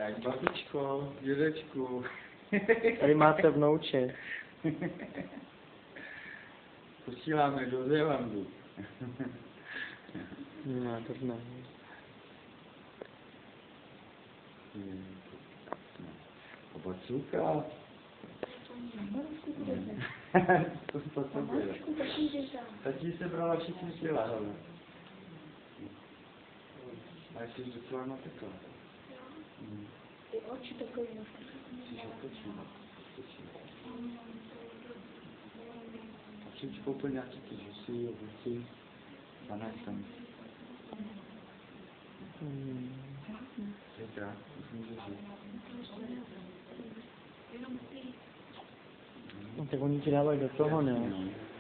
Tak babičko, dědečku. Tady máte vnouče. Posíláme do Zélandu. No, to ne. Obacuka. To spotřebuje. Tatí se brala všichni těla, hele. A jsi docela natekla. Ty oči takový Musíš odpočívat. A přijď koupil nějaký ty žusy, ovoci. Pane, tam. Zítra, už můžeš jít. No, tak oni ti dávají do toho, ne?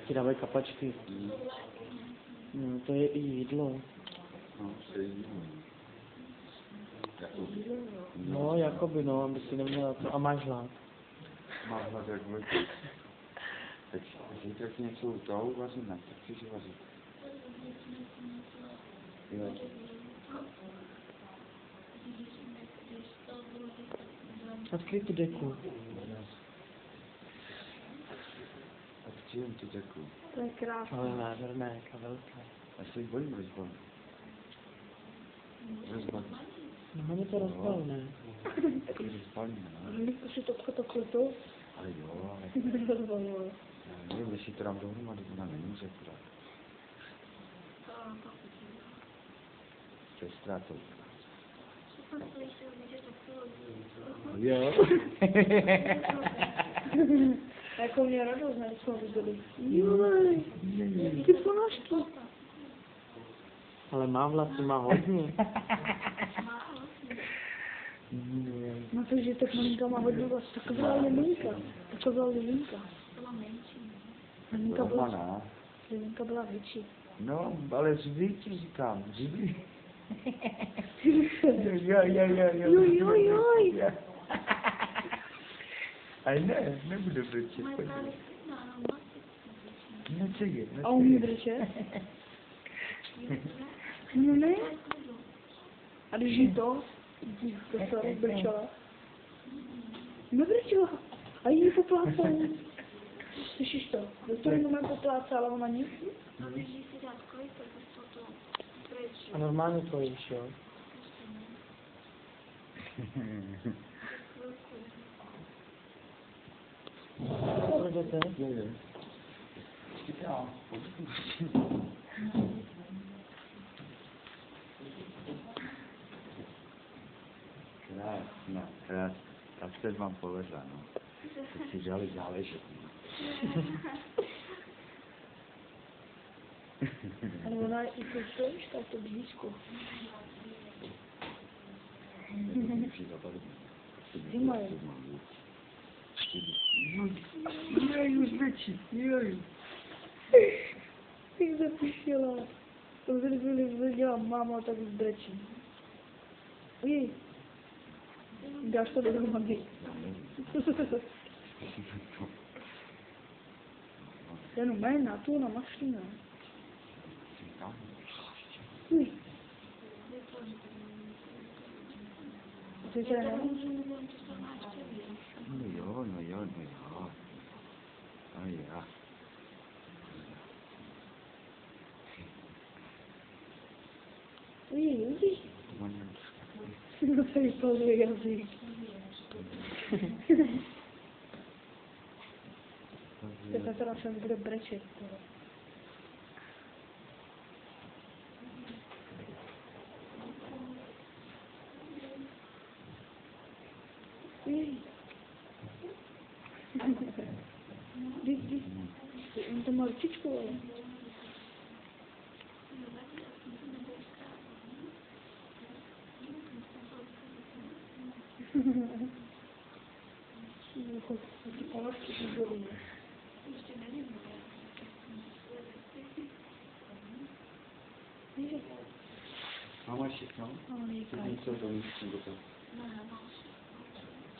Ti dávají kapačky. No, to je i jídlo. No, to je jídlo. No, jakoby, no, aby si neměla to. A máš hlad. Mám hlad jak vlky. Tak zítra si něco u toho uvařím, tak chceš vařit. Jo. Odkryj tu deku. Odkryjem tu deku. To je krásné. Ale nádherná, jaká velká. Já se jí bojím rozbalit. Rozbalit. No, mě to rozbal, ne? Takový rozbalíme, no. Můžu si to takhle to? Ale jo, ale... Rozbalilo. Já nevím, jestli to dám dohromady, ona nemůže akorát. To je ztrátovka. Jo. Jako mě radost, ne, jsme viděli. Joj, Ty ponožky. ale má vlasy, má hodně. No to, že tak malinka má hodně vás, taková lilinka. Taková lilinka. Lilinka byla větší. No, ale zvíti říkám, zví. Joj. Ale ne, nebude brečet. Nečekej. A umí brečet? No ne. A když jí to se brčela. Nebrčela. A jí poplácala. Slyšíš to? Do toho moment poplácala, ona nic. A normálně to jíš, jo? Co jdete? Krásná. Tak teď mám povedla, no. Teď si žali záležet. Ale ona i to stojíš, tak to blízko. Zima je. Už brečí, joj. Ty zapišila. To když dělám máma, tak už brečí. Ujej. Dáš to dohromady. Jenom jména, tu na mašina. Uj. Ty se ne? No jo. A já. Uj. No to vypaduje jazyk. Tak teda jsem bude brečet. Jdi. On to má ručičku, ale. Ty ponožky jsou. Máma všechno? Něco to musím dostat.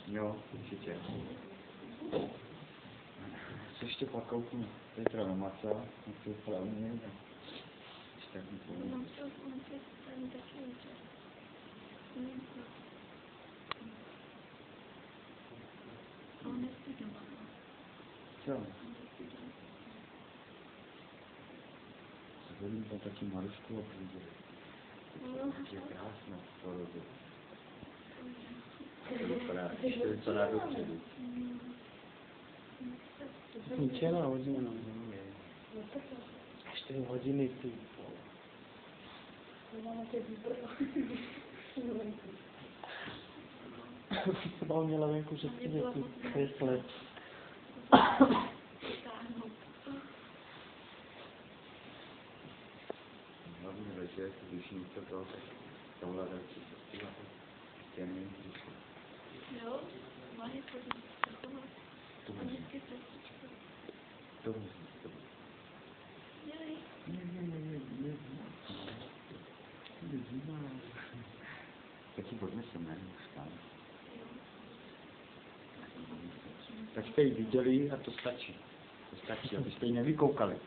Jo, určitě. Co ještě pak koupím? Zítra na maca, na to správně. Ještě tak mi to co? Zvolím tam taky Marušku a přijde. Je krásná v porodu. To vypadá dopředu. Včera hodinu. 4 hodiny, ty. Sama měla venku všechny věci, kresle. Hlavně večer, když něco toho, tak tohle radši se zpívat. Těmi přišli. Jo, mají to. To vezmi. To vezmi. Taky odnesem, ne? Tak jste ji viděli a to stačí. To stačí, abyste ji nevykoukali.